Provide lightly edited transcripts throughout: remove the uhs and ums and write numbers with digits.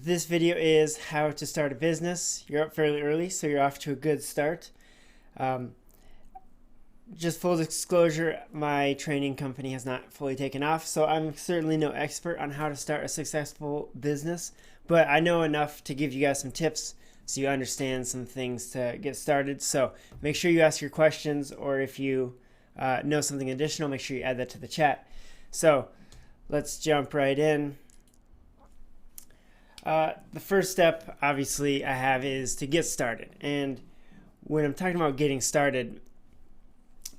This video is how to start a business. You're up fairly early, so you're off to a good start. Um, just full disclosure, my training company has not fully taken off, so I'm certainly no expert on how to start a successful business, but I know enough to give you guys some tips so you understand some things to get started. So make sure you ask your questions, or if you know something additional, make sure you add that to the chat. So let's jump right in. The first step, obviously, I have is to get started. And when I'm talking about getting started,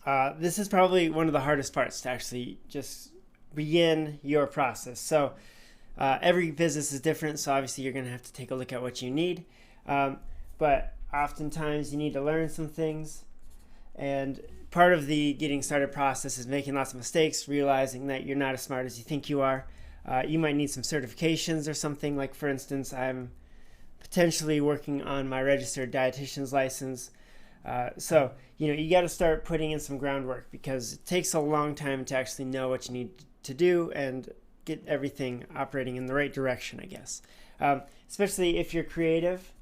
this is probably one of the hardest parts to actually just begin your process. So every business is different, so obviously you're going to have to take a look at what you need. But oftentimes you need to learn some things. And part of the getting started process is making lots of mistakes, realizing that you're not as smart as you think you are. You might need some certifications or something. Like, for instance, I'm potentially working on my registered dietitian's license. So you got to start putting in some groundwork, because it takes a long time to actually know what you need to do and get everything operating in the right direction, I guess. Especially if you're creative,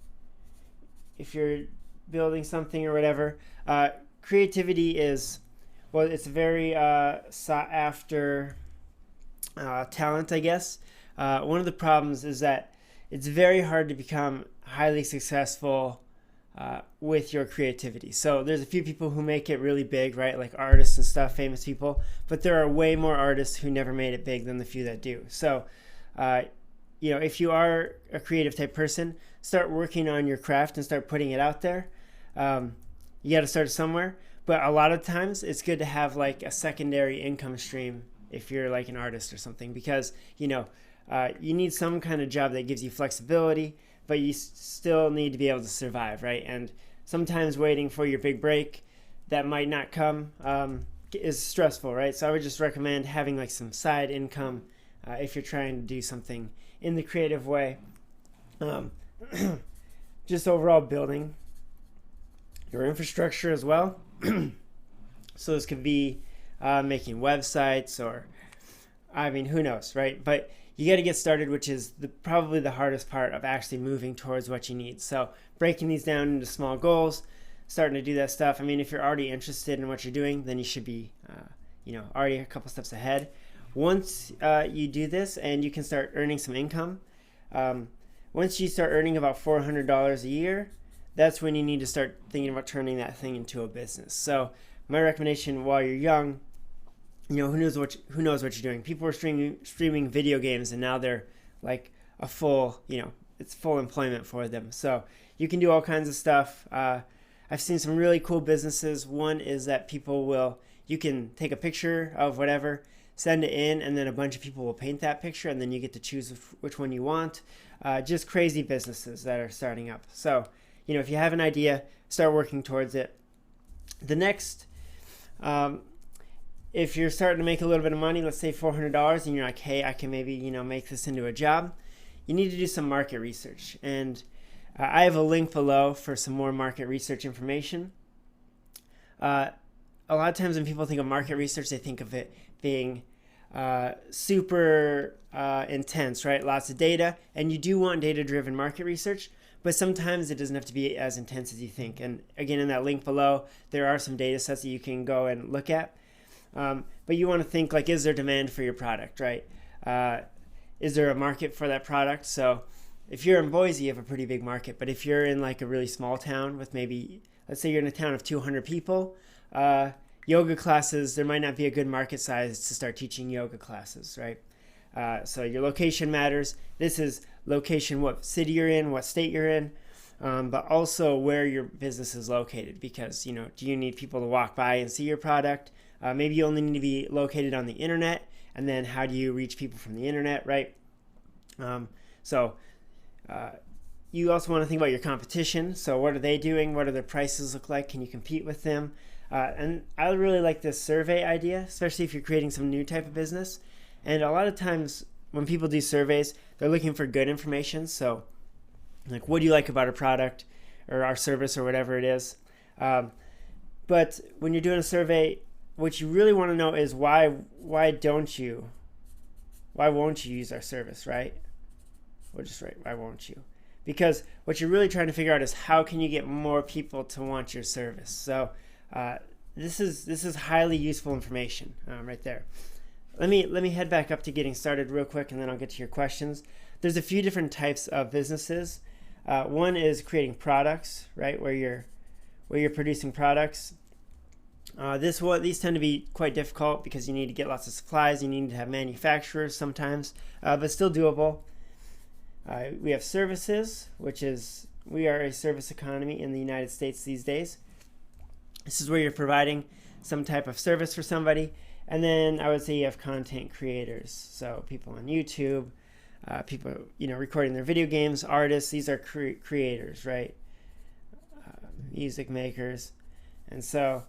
if you're building something or whatever. Creativity is, well, it's a very sought after talent, I guess. One of the problems is that it's very hard to become highly successful with your creativity. So there's a few people who make it really big, right? Like artists and stuff, famous people. But there are way more artists who never made it big than the few that do. So, if you are a creative type person, start working on your craft and start putting it out there. You got to start somewhere. But a lot of times it's good to have like a secondary income stream if you're like an artist or something, because you need some kind of job that gives you flexibility, but you still need to be able to survive, right? And sometimes waiting for your big break that might not come is stressful, right? So I would just recommend having like some side income if you're trying to do something in the creative way. Just overall building your infrastructure as well. So this could be making websites, or who knows, right? But you got to get started, which is probably the hardest part of actually moving towards what you need. So breaking these down into small goals, starting to do that stuff. If you're already interested in what you're doing, then you should be already a couple steps ahead. Once you do this and you can start earning some income, once you start earning about $400 a year, that's when you need to start thinking about turning that thing into a business. So my recommendation, while you're young, who knows what you're doing. People are streaming video games, and now they're like a full, it's full employment for them. So you can do all kinds of stuff. I've seen some really cool businesses. One is that you can take a picture of whatever, send it in, and then a bunch of people will paint that picture, and then you get to choose which one you want. Just crazy businesses that are starting up. So, if you have an idea, start working towards it. The next, if you're starting to make a little bit of money, let's say $400, and you're like, hey, I can maybe, make this into a job, you need to do some market research. And I have a link below for some more market research information. A lot of times when people think of market research, they think of it being super intense, right? Lots of data, and you do want data-driven market research, but sometimes it doesn't have to be as intense as you think. And again, in that link below, there are some data sets that you can go and look at. But you want to think like, is there demand for your product, right? Is there a market for that product? So if you're in Boise, you have a pretty big market. But if you're in like a really small town with maybe, let's say you're in a town of 200 people, yoga classes, there might not be a good market size to start teaching yoga classes, right? So your location matters. This is location, what city you're in, what state you're in, but also where your business is located, because, do you need people to walk by and see your product? Maybe you only need to be located on the internet, and then how do you reach people from the internet, right? You also want to think about your competition. So what are they doing? What do their prices look like? Can you compete with them? And I really like this survey idea, especially if you're creating some new type of business. And a lot of times when people do surveys, they're looking for good information. So like, what do you like about our product or our service or whatever it is? But when you're doing a survey, what you really want to know is why won't you use our service, right? We'll just write, why won't you? Because what you're really trying to figure out is how can you get more people to want your service. So this is highly useful information right there. Let me head back up to getting started real quick, and then I'll get to your questions. There's a few different types of businesses. One is creating products, right, where you're producing products. These tend to be quite difficult because you need to get lots of supplies. You need to have manufacturers sometimes, but still doable. We have services, which is we are a service economy in the United States these days. This is where you're providing some type of service for somebody. And then I would say you have content creators, so people on YouTube, people recording their video games, artists. These are creators, right? Music makers, and so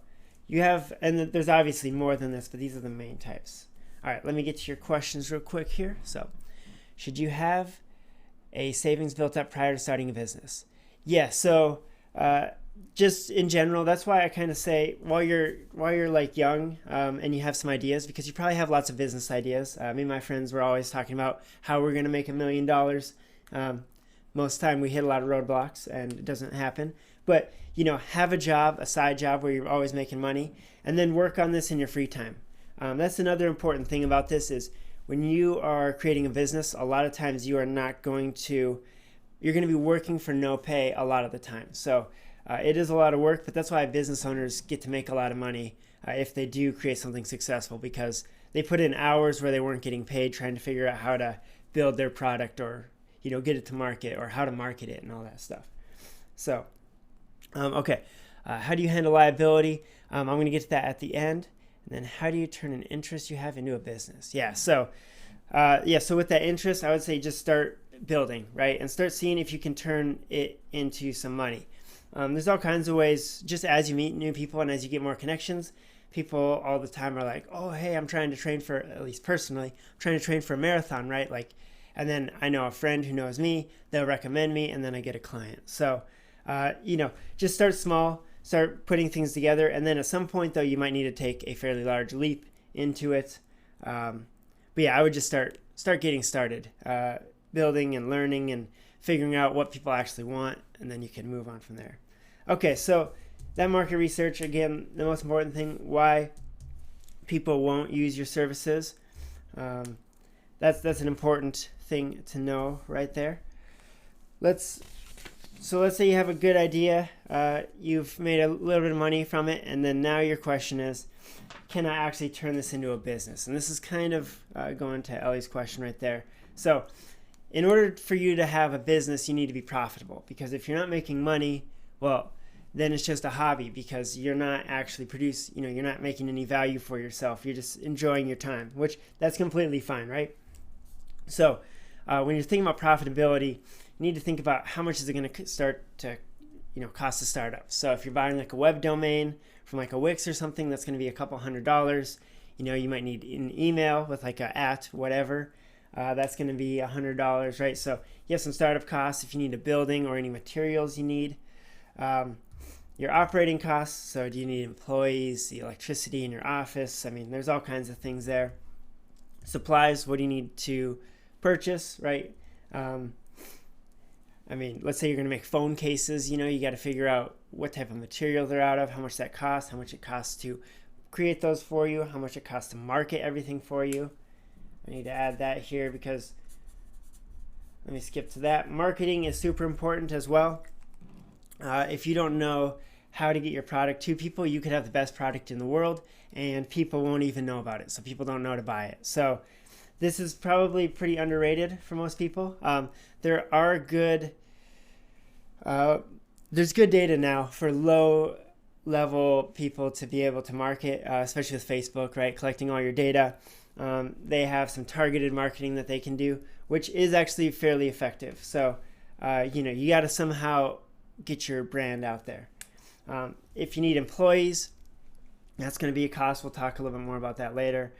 you have, and there's obviously more than this, but these are the main types. All right, let me get to your questions real quick here. So, should you have a savings built up prior to starting a business? Yeah. So, just in general, that's why I kind of say while you're like young and you have some ideas, because you probably have lots of business ideas. Me and my friends were always talking about how we're going to make $1 million. Most of the time we hit a lot of roadblocks and it doesn't happen. But have a job, a side job where you're always making money, and then work on this in your free time. That's another important thing about this is when you are creating a business, a lot of times you're going to be working for no pay a lot of the time. So it is a lot of work, but that's why business owners get to make a lot of money if they do create something successful, because they put in hours where they weren't getting paid trying to figure out how to build their product or get it to market or how to market it and all that stuff. So okay, how do you handle liability? I'm going to get to that at the end. And then how do you turn an interest you have into a business? So with that interest, I would say just start building, right? And start seeing if you can turn it into some money. There's all kinds of ways. Just as you meet new people and as you get more connections, people all the time are like, oh, hey, I'm trying to train for, at least personally, I'm trying to train for a marathon, right? And then I know a friend who knows me, they'll recommend me, and then I get a client. So, just start small, start putting things together, and then at some point, though, you might need to take a fairly large leap into it. But yeah, I would just start getting started, building and learning and figuring out what people actually want, and then you can move on from there. Okay, so that market research, again, the most important thing, why people won't use your services. That's an important thing to know right there. Let's say you have a good idea, you've made a little bit of money from it, and then now your question is, can I actually turn this into a business? And this is kind of going to Ellie's question right there. So in order for you to have a business, you need to be profitable, because if you're not making money, well, then it's just a hobby, because you're not actually you're not making any value for yourself. You're just enjoying your time, which that's completely fine, right? So when you're thinking about profitability, you need to think about how much is it going to start to cost to start up. So if you're buying like a web domain from like a Wix or something, that's going to be a couple $100. You might need an email with like a @ whatever. That's going to be $100, right? So you have some startup costs if you need a building or any materials you need. Your operating costs, so do you need employees, the electricity in your office? I mean, there's all kinds of things there. Supplies, what do you need to purchase, right? Let's say you're going to make phone cases, you got to figure out what type of material they're out of, how much that costs, how much it costs to create those for you, how much it costs to market everything for you. I need to add that here because, let me skip to that. Marketing is super important as well. If you don't know how to get your product to people, you could have the best product in the world and people won't even know about it. So people don't know to buy it. So this is probably pretty underrated for most people. There's good data now for low level people to be able to market, especially with Facebook, right? Collecting all your data. They have some targeted marketing that they can do, which is actually fairly effective. So, you got to somehow get your brand out there. If you need employees, that's going to be a cost. We'll talk a little bit more about that later.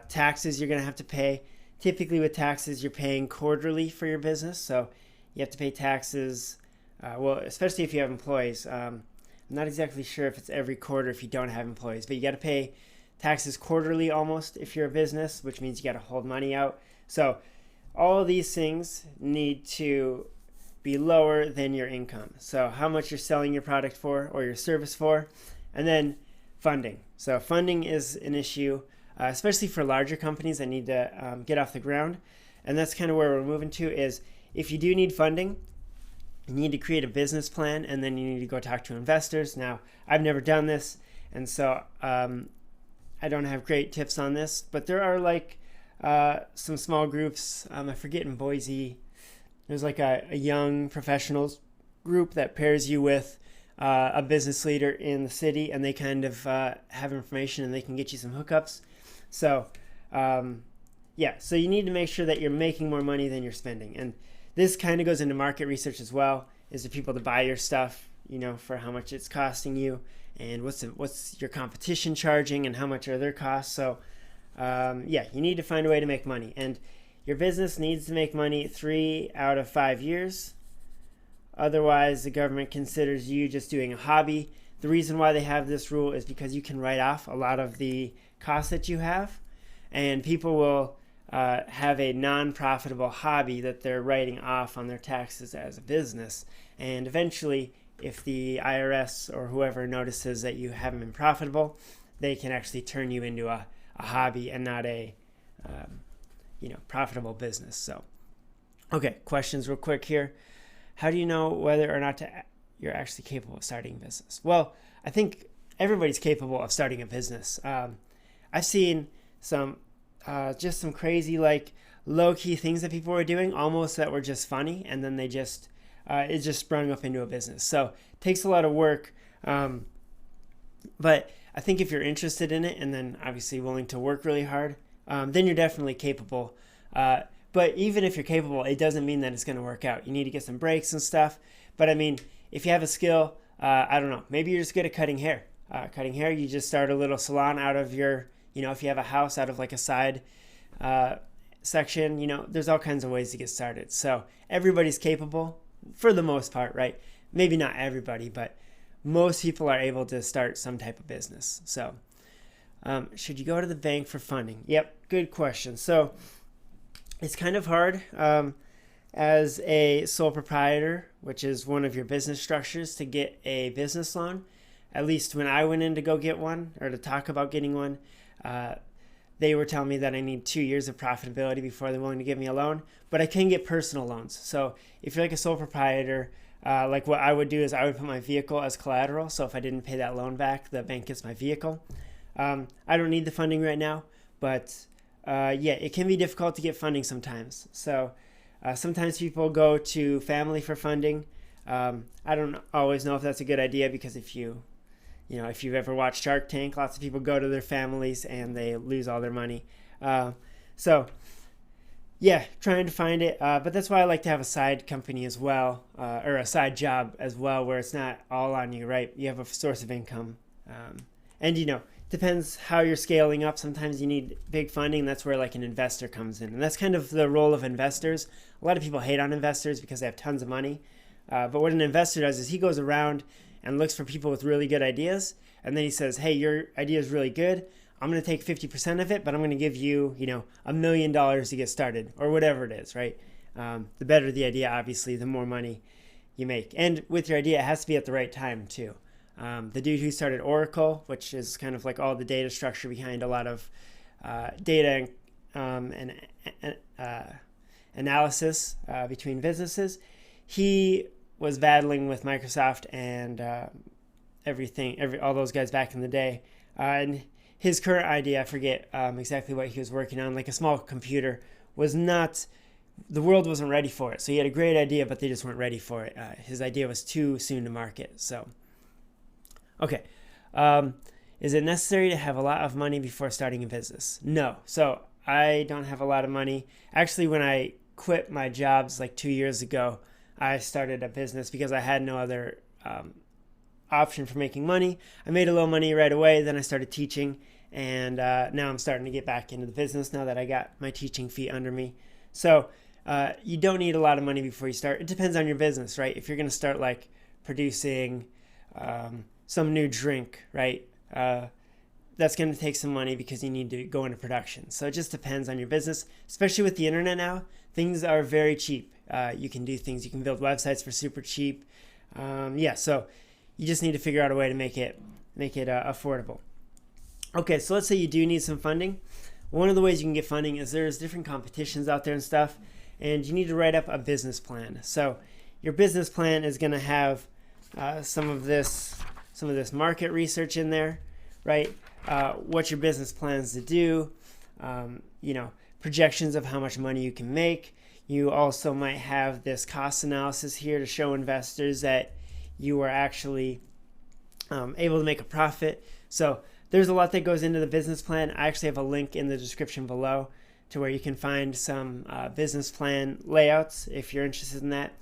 Taxes you're going to have to pay. Typically with taxes, you're paying quarterly for your business. So you have to pay taxes, especially if you have employees. I'm not exactly sure if it's every quarter if you don't have employees, but you got to pay taxes quarterly almost if you're a business, which means you got to hold money out. So all of these things need to be lower than your income. So how much you're selling your product for or your service for, and then funding. So funding is an issue, especially for larger companies that need to get off the ground. And that's kind of where we're moving to is if you do need funding, you need to create a business plan, and then you need to go talk to investors. Now, I've never done this, and so I don't have great tips on this, but there are like some small groups. I forget in Boise, there's like a young professionals group that pairs you with a business leader in the city, and they kind of have information and they can get you some hookups. So, so you need to make sure that you're making more money than you're spending. And this kind of goes into market research as well, is the people to buy your stuff, for how much it's costing you, and what's your competition charging and how much are their costs. So, you need to find a way to make money. And your business needs to make money 3 out of 5 years. Otherwise, the government considers you just doing a hobby. The reason why they have this rule is because you can write off a lot of the costs that you have, and people will have a non-profitable hobby that they're writing off on their taxes as a business. And eventually, if the IRS or whoever notices that you haven't been profitable, they can actually turn you into a hobby and not a profitable business. So, okay, questions real quick here. How do you know whether or not you're actually capable of starting a business? Well, I think everybody's capable of starting a business. I've seen some crazy, like, low-key things that people were doing, almost that were just funny, and then it just sprung up into a business. So it takes a lot of work, but I think if you're interested in it and then obviously willing to work really hard, then you're definitely capable. But even if you're capable, it doesn't mean that it's going to work out. You need to get some breaks and stuff. But I mean, if you have a skill, I don't know, maybe you're just good at cutting hair. You just start a little salon out of your, if you have a house, out of like a side section, there's all kinds of ways to get started. So everybody's capable for the most part, right? Maybe not everybody, but most people are able to start some type of business. So should you go to the bank for funding? Yep, good question. So it's kind of hard as a sole proprietor, which is one of your business structures, to get a business loan. At least when I went in to go get one, or to talk about getting one, they were telling me that I need 2 years of profitability before they're willing to give me a loan. But I can get personal loans. So if you're like a sole proprietor, like what I would do is I would put my vehicle as collateral. So if I didn't pay that loan back, the bank gets my vehicle. I don't need the funding right now, but it can be difficult to get funding sometimes. So sometimes people go to family for funding. I don't always know if that's a good idea, because if you've ever watched Shark Tank, lots of people go to their families and they lose all their money. Trying to find it. But that's why I like to have a side company as well, or a side job as well, where it's not all on you, right? You have a source of income. Depends how you're scaling up. Sometimes you need big funding. That's where like an investor comes in. And that's kind of the role of investors. A lot of people hate on investors because they have tons of money. But what an investor does is he goes around and looks for people with really good ideas. And then he says, hey, your idea is really good. I'm going to take 50% of it, but I'm going to give you, $1 million to get started, or whatever it is, right? The better the idea, obviously, the more money you make. And with your idea, it has to be at the right time too. The dude who started Oracle, which is kind of like all the data structure behind a lot of data and analysis between businesses, he was battling with Microsoft and all those guys back in the day. And his current idea, I forget exactly what he was working on, like a small computer, the world wasn't ready for it. So he had a great idea, but they just weren't ready for it. His idea was too soon to market. So, okay. Is it necessary to have a lot of money before starting a business? No. So I don't have a lot of money. Actually, when I quit my jobs like 2 years ago, I started a business because I had no other option for making money. I made a little money right away. Then I started teaching, and now I'm starting to get back into the business now that I got my teaching feet under me. So you don't need a lot of money before you start. It depends on your business, right? If you're going to start like producing some new drink, right? that's going to take some money because you need to go into production. So it just depends on your business, especially with the internet now. Things are very cheap. You can do things. You can build websites for super cheap. So you just need to figure out a way to make it affordable. Okay, so let's say you do need some funding. One of the ways you can get funding is there's different competitions out there and stuff, and you need to write up a business plan. So your business plan is going to have some of this market research in there, right? What your business plans to do, projections of how much money you can make. You also might have this cost analysis here to show investors that you are actually able to make a profit. So there's a lot that goes into the business plan. I actually have a link in the description below to where you can find some business plan layouts if you're interested in that.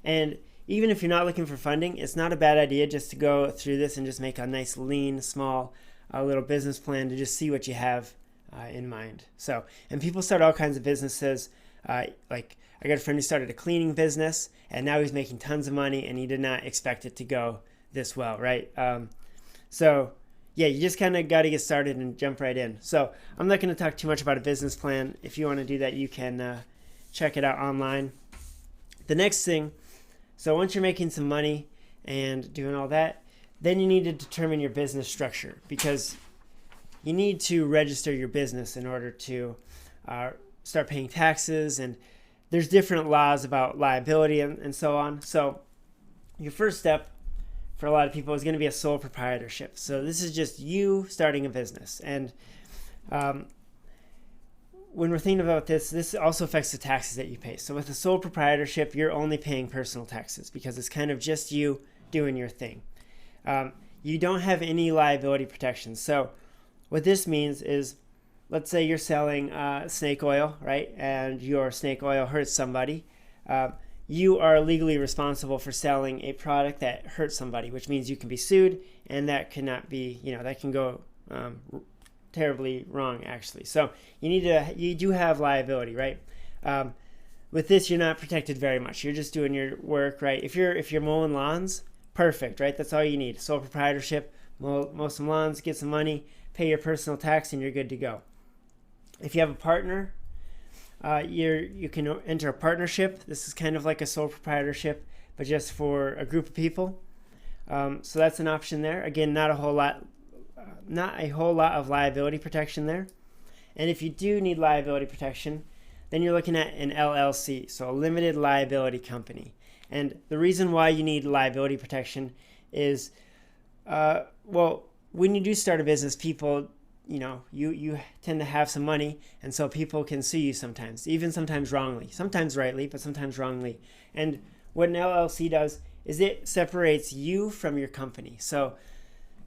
And even if you're not looking for funding, it's not a bad idea just to go through this and just make a nice, lean, small little business plan to just see what you have in mind. So, and people start all kinds of businesses. Like I got a friend who started a cleaning business, and now he's making tons of money, and he did not expect it to go this well, right? You just kind of got to get started and jump right in. So I'm not going to talk too much about a business plan. If you want to do that, you can check it out online. The next thing, so once you're making some money and doing all that, then you need to determine your business structure, because you need to register your business in order to start paying taxes, and there's different laws about liability and so on. So your first step for a lot of people is going to be a sole proprietorship. So this is just you starting a business. And when we're thinking about this also affects the taxes that you pay. So with a sole proprietorship, you're only paying personal taxes because it's kind of just you doing your thing. You don't have any liability protection. So what this means is, let's say you're selling snake oil, right? And your snake oil hurts somebody. You are legally responsible for selling a product that hurts somebody, which means you can be sued, and that cannot be, that can go terribly wrong, actually. So you do have liability, right? With this, you're not protected very much. You're just doing your work, right? If you're mowing lawns, perfect, right? That's all you need. Sole proprietorship, mow some lawns, get some money, pay your personal tax, and you're good to go. If you have a partner, you can enter a partnership. This is kind of like a sole proprietorship, but just for a group of people. So that's an option there. Again, not a whole lot of liability protection there. And if you do need liability protection, then you're looking at an LLC, so a limited liability company. And the reason why you need liability protection is, when you do start a business, people, you tend to have some money, and so people can sue you sometimes, even sometimes wrongly, sometimes rightly, but sometimes wrongly. And what an LLC does is it separates you from your company. So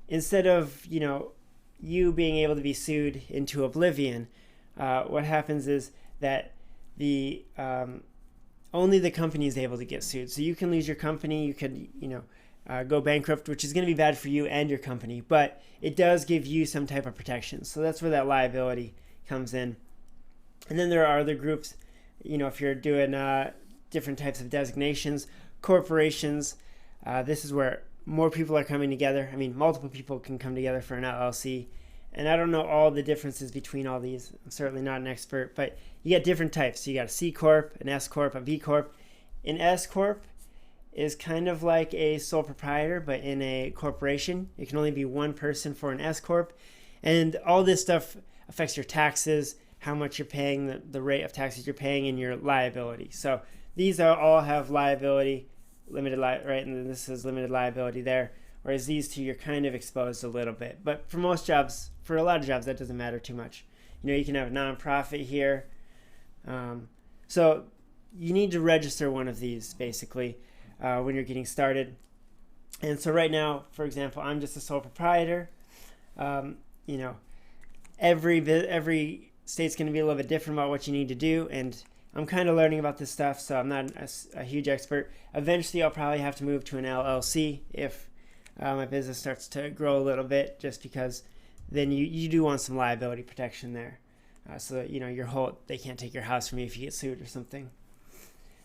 instead of, you being able to be sued into oblivion, what happens is that the only the company is able to get sued. So you can lose your company, you could, go bankrupt, which is going to be bad for you and your company, but it does give you some type of protection. So that's where that liability comes in. And then there are other groups, if you're doing different types of designations, corporations, this is where more people are coming together. I mean, multiple people can come together for an LLC. And I don't know all the differences between all these. I'm certainly not an expert, but you got different types. So you got a C Corp, an S Corp, a B Corp. An S Corp is kind of like a sole proprietor, but in a corporation. It can only be one person for an S Corp. And all this stuff affects your taxes, how much you're paying, the rate of taxes you're paying, and your liability. So these all have liability, right? And this is limited liability there. Whereas these two, you're kind of exposed a little bit. But for most jobs, for a lot of jobs, that doesn't matter too much. You can have a nonprofit here. So you need to register one of these, basically, when you're getting started. And so right now, for example, I'm just a sole proprietor. Every state's going to be a little bit different about what you need to do, and I'm kind of learning about this stuff, so I'm not a huge expert. Eventually, I'll probably have to move to an LLC if my business starts to grow a little bit, just because then you do want some liability protection there. So that, they can't take your house from you if you get sued or something.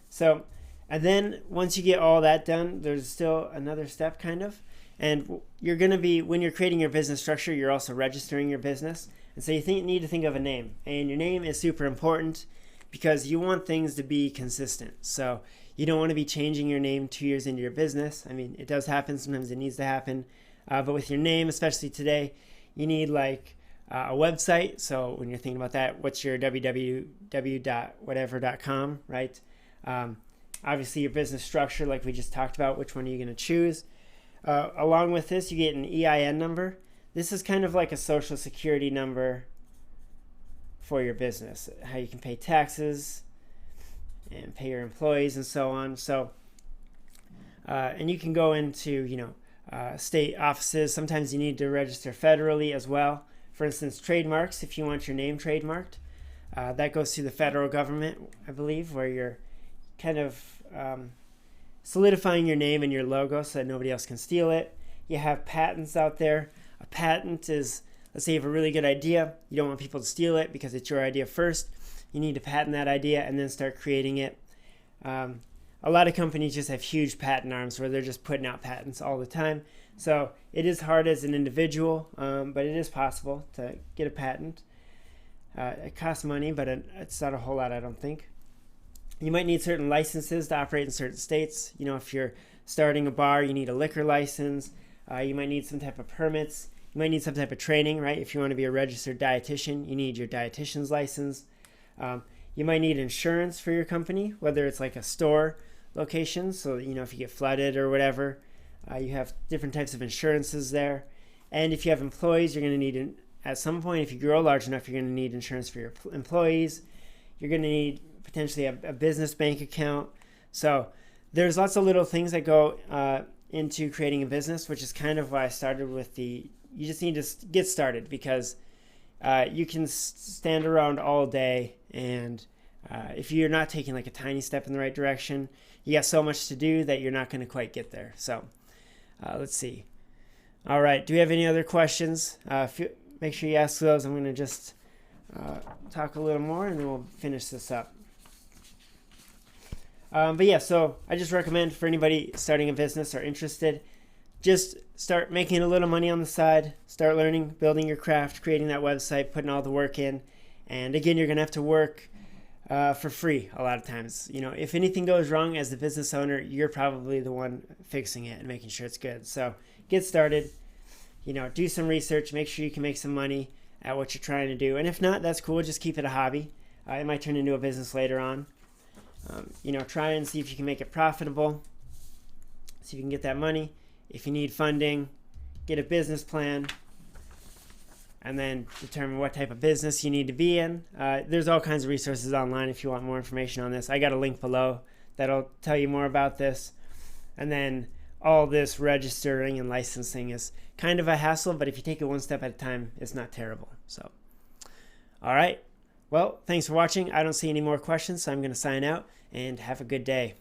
So, and then once you get all that done, there's still another step kind of, And you're going to be, when you're creating your business structure, you're also registering your business. And so you need to think of a name. And your name is super important because you want things to be consistent. So you don't want to be changing your name 2 years into your business. I mean, it does happen. Sometimes it needs to happen. But with your name, especially today, you need like a website. So when you're thinking about that, what's your www.whatever.com, right? Obviously, your business structure, like we just talked about, which one are you going to choose? Along with this, you get an EIN number. This is kind of like a social security number for your business, how you can pay taxes and pay your employees and so on. So, and you can go into, state offices. Sometimes you need to register federally as well. For instance, trademarks, if you want your name trademarked, that goes through the federal government, I believe, where you're kind of solidifying your name and your logo so that nobody else can steal it. You have patents out there. A patent is, let's say you have a really good idea. You don't want people to steal it because it's your idea first. You need to patent that idea and then start creating it. A lot of companies just have huge patent arms where they're just putting out patents all the time. So it is hard as an individual, but it is possible to get a patent. It costs money, but it's not a whole lot, I don't think. You might need certain licenses to operate in certain states. If you're starting a bar, you need a liquor license. You might need some type of permits. You might need some type of training, right? If you want to be a registered dietitian, you need your dietitian's license. You might need insurance for your company, whether it's like a store location. So, if you get flooded or whatever, you have different types of insurances there. And if you have employees, you're going to need, at some point, if you grow large enough, you're going to need insurance for your employees. You're going to need potentially a business bank account. So there's lots of little things that go into creating a business, which is kind of why I started with you just need to get started, because you can stand around all day, and if you're not taking like a tiny step in the right direction, you got so much to do that you're not going to quite get there. So let's see. All right. Do we have any other questions? Make sure you ask those. I'm going to just talk a little more and then we'll finish this up. But yeah, so I just recommend for anybody starting a business or interested, just start making a little money on the side, start learning, building your craft, creating that website, putting all the work in. And again, you're going to have to work for free a lot of times. If anything goes wrong as the business owner, you're probably the one fixing it and making sure it's good. So get started, do some research, make sure you can make some money at what you're trying to do. And if not, that's cool. Just keep it a hobby. It might turn into a business later on. Try and see if you can make it profitable. See if you can get that money. If you need funding, get a business plan, and then determine what type of business you need to be in. There's all kinds of resources online if you want more information on this. I got a link below that'll tell you more about this. And then all this registering and licensing is kind of a hassle, but if you take it one step at a time, it's not terrible. So, all right. Well, thanks for watching. I don't see any more questions, so I'm going to sign out, and have a good day.